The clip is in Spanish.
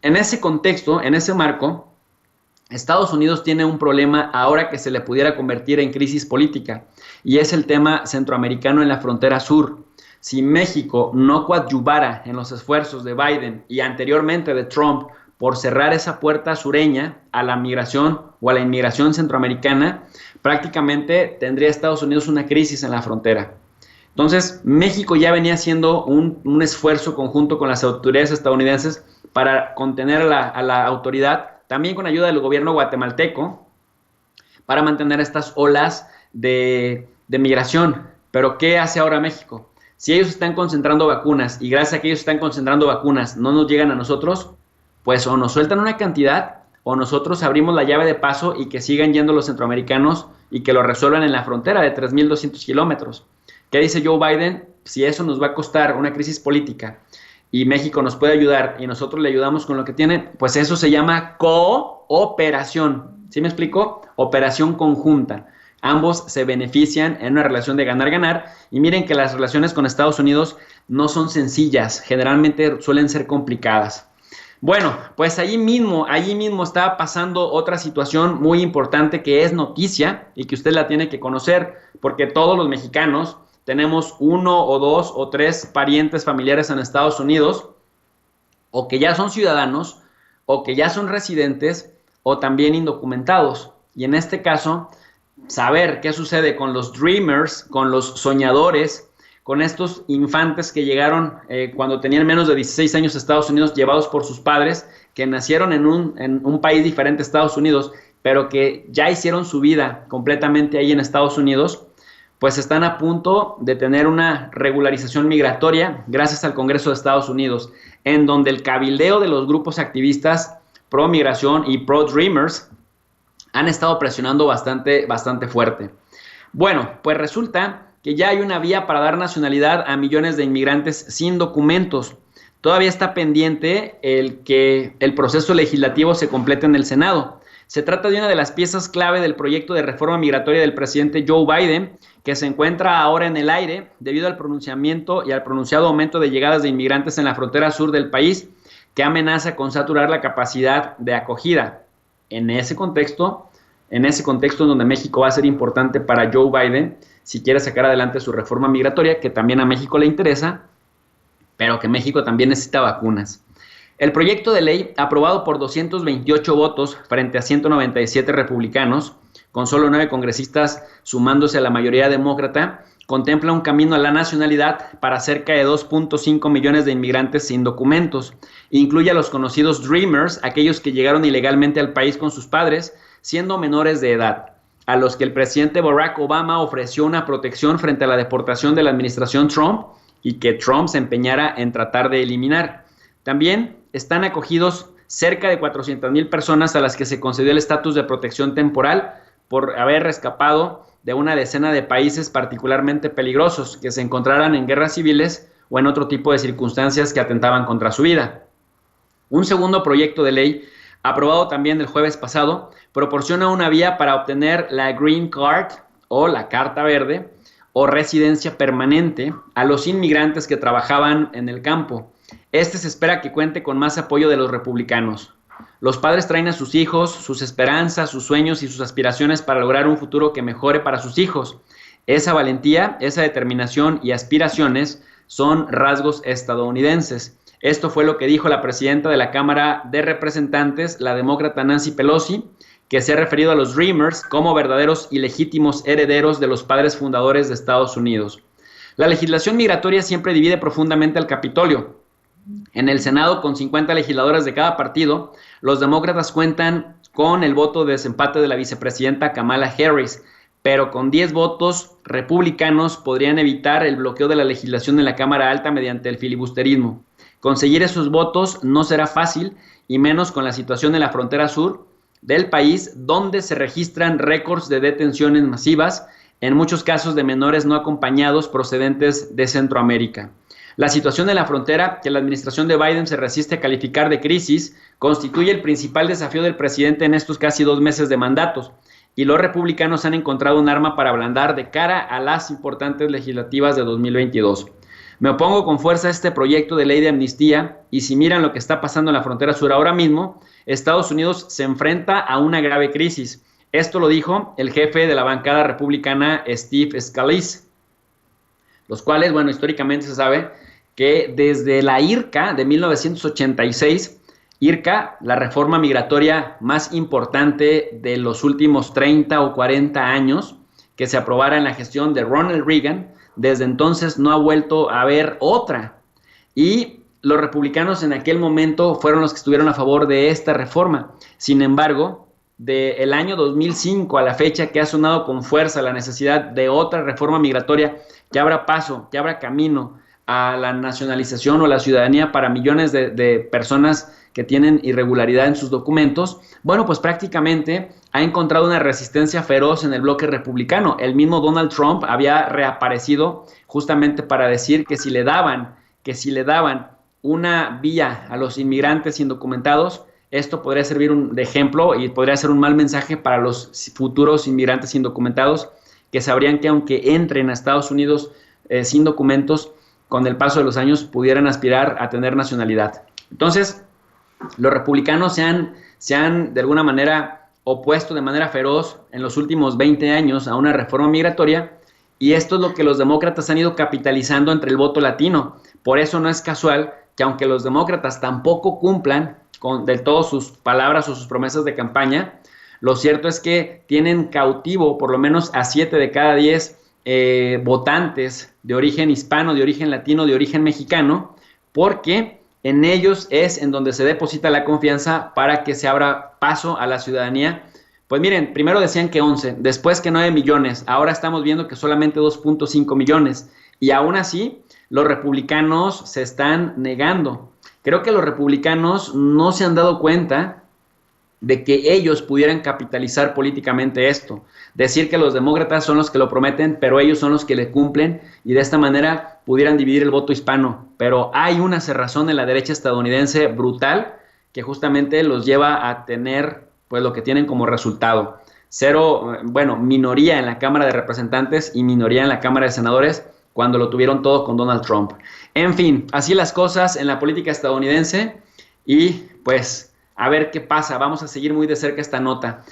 en ese contexto, en ese marco, Estados Unidos tiene un problema ahora que se le pudiera convertir en crisis política, y es el tema centroamericano en la frontera sur. Si México no coadyuvara en los esfuerzos de Biden y anteriormente de Trump por cerrar esa puerta sureña a la migración o a la inmigración centroamericana, prácticamente tendría Estados Unidos una crisis en la frontera. Entonces, México ya venía haciendo un esfuerzo conjunto con las autoridades estadounidenses para contener a la autoridad, también con ayuda del gobierno guatemalteco, para mantener estas olas de migración. Pero, ¿qué hace ahora México? Si ellos están concentrando vacunas y gracias a que ellos están concentrando vacunas no nos llegan a nosotros, pues o nos sueltan una cantidad o nosotros abrimos la llave de paso y que sigan yendo los centroamericanos y que lo resuelvan en la frontera de 3.200 kilómetros. ¿Qué dice Joe Biden? Si eso nos va a costar una crisis política y México nos puede ayudar y nosotros le ayudamos con lo que tiene, pues eso se llama cooperación. ¿Sí me explico? Operación conjunta. Ambos se benefician en una relación de ganar-ganar, y miren que las relaciones con Estados Unidos no son sencillas, generalmente suelen ser complicadas. Bueno, pues allí mismo está pasando otra situación muy importante que es noticia y que usted la tiene que conocer, porque todos los mexicanos tenemos uno o dos o tres parientes familiares en Estados Unidos, o que ya son ciudadanos, o que ya son residentes, o también indocumentados. Y en este caso, saber qué sucede con los dreamers, con los soñadores, con estos infantes que llegaron cuando tenían menos de 16 años a Estados Unidos, llevados por sus padres, que nacieron en un país diferente a Estados Unidos, pero que ya hicieron su vida completamente ahí en Estados Unidos, pues están a punto de tener una regularización migratoria gracias al Congreso de Estados Unidos, en donde el cabildeo de los grupos activistas pro migración y pro dreamers han estado presionando bastante fuerte. Bueno, pues resulta que ya hay una vía para dar nacionalidad a millones de inmigrantes sin documentos. Todavía está pendiente el que el proceso legislativo se complete en el Senado. Se trata de una de las piezas clave del proyecto de reforma migratoria del presidente Joe Biden, que se encuentra ahora en el aire debido al pronunciamiento y al pronunciado aumento de llegadas de inmigrantes en la frontera sur del país, que amenaza con saturar la capacidad de acogida. En ese contexto en donde México va a ser importante para Joe Biden si quiere sacar adelante su reforma migratoria, que también a México le interesa, pero que México también necesita vacunas. El proyecto de ley, aprobado por 228 votos frente a 197 republicanos, con solo 9 congresistas sumándose a la mayoría demócrata, contempla un camino a la nacionalidad para cerca de 2.5 millones de inmigrantes sin documentos. Incluye a los conocidos Dreamers, aquellos que llegaron ilegalmente al país con sus padres, siendo menores de edad, a los que el presidente Barack Obama ofreció una protección frente a la deportación de la administración Trump y que Trump se empeñara en tratar de eliminar. También están acogidos cerca de 400,000 personas a las que se concedió el estatus de protección temporal por haber escapado de una decena de países particularmente peligrosos que se encontraran en guerras civiles o en otro tipo de circunstancias que atentaban contra su vida. Un segundo proyecto de ley, aprobado también el jueves pasado, proporciona una vía para obtener la Green Card o la Carta Verde o residencia permanente a los inmigrantes que trabajaban en el campo. Este se espera que cuente con más apoyo de los republicanos. Los padres traen a sus hijos, sus esperanzas, sus sueños y sus aspiraciones para lograr un futuro que mejore para sus hijos. Esa valentía, esa determinación y aspiraciones son rasgos estadounidenses. Esto fue lo que dijo la presidenta de la Cámara de Representantes, la demócrata Nancy Pelosi, que se ha referido a los Dreamers como verdaderos y legítimos herederos de los padres fundadores de Estados Unidos. La legislación migratoria siempre divide profundamente al Capitolio. En el Senado, con 50 legisladores de cada partido, los demócratas cuentan con el voto de desempate de la vicepresidenta Kamala Harris, pero con 10 votos republicanos podrían evitar el bloqueo de la legislación en la Cámara Alta mediante el filibusterismo. Conseguir esos votos no será fácil, y menos con la situación en la frontera sur del país, donde se registran récords de detenciones masivas, en muchos casos de menores no acompañados procedentes de Centroamérica. La situación en la frontera, que la administración de Biden se resiste a calificar de crisis, constituye el principal desafío del presidente en estos casi 2 meses de mandatos, y los republicanos han encontrado un arma para ablandar de cara a las importantes legislativas de 2022. Me opongo con fuerza a este proyecto de ley de amnistía y si miran lo que está pasando en la frontera sur ahora mismo, Estados Unidos se enfrenta a una grave crisis. Esto lo dijo el jefe de la bancada republicana, Steve Scalise, los cuales, bueno, históricamente se sabe que desde la IRCA de 1986, IRCA, la reforma migratoria más importante de los últimos 30 o 40 años, que se aprobara en la gestión de Ronald Reagan, desde entonces no ha vuelto a haber otra. Y los republicanos en aquel momento fueron los que estuvieron a favor de esta reforma. Sin embargo, del año 2005 a la fecha que ha sonado con fuerza la necesidad de otra reforma migratoria que abra paso, que abra camino a la nacionalización o la ciudadanía para millones de personas que tienen irregularidad en sus documentos, bueno, pues prácticamente ha encontrado una resistencia feroz en el bloque republicano. El mismo Donald Trump había reaparecido justamente para decir que si le daban una vía a los inmigrantes indocumentados, esto podría servir de ejemplo y podría ser un mal mensaje para los futuros inmigrantes indocumentados que sabrían que aunque entren a Estados Unidos sin documentos, con el paso de los años pudieran aspirar a tener nacionalidad. Entonces, los republicanos se han de alguna manera opuesto de manera feroz en los últimos 20 años a una reforma migratoria y esto es lo que los demócratas han ido capitalizando entre el voto latino. Por eso no es casual que aunque los demócratas tampoco cumplan del todo sus palabras o sus promesas de campaña, lo cierto es que tienen cautivo por lo menos a 7 de cada 10 votantes de origen hispano, de origen latino, de origen mexicano, porque en ellos es en donde se deposita la confianza para que se abra paso a la ciudadanía. Pues miren, primero decían que 11, después que 9 millones, ahora estamos viendo que solamente 2.5 millones y aún así los republicanos se están negando. Creo que los republicanos no se han dado cuenta de que ellos pudieran capitalizar políticamente esto. Decir que los demócratas son los que lo prometen, pero ellos son los que le cumplen y de esta manera pudieran dividir el voto hispano. Pero hay una cerrazón en la derecha estadounidense brutal que justamente los lleva a tener pues lo que tienen como resultado. Minoría en la Cámara de Representantes y minoría en la Cámara de Senadores cuando lo tuvieron todo con Donald Trump. En fin, así las cosas en la política estadounidense y pues a ver qué pasa. Vamos a seguir muy de cerca esta nota.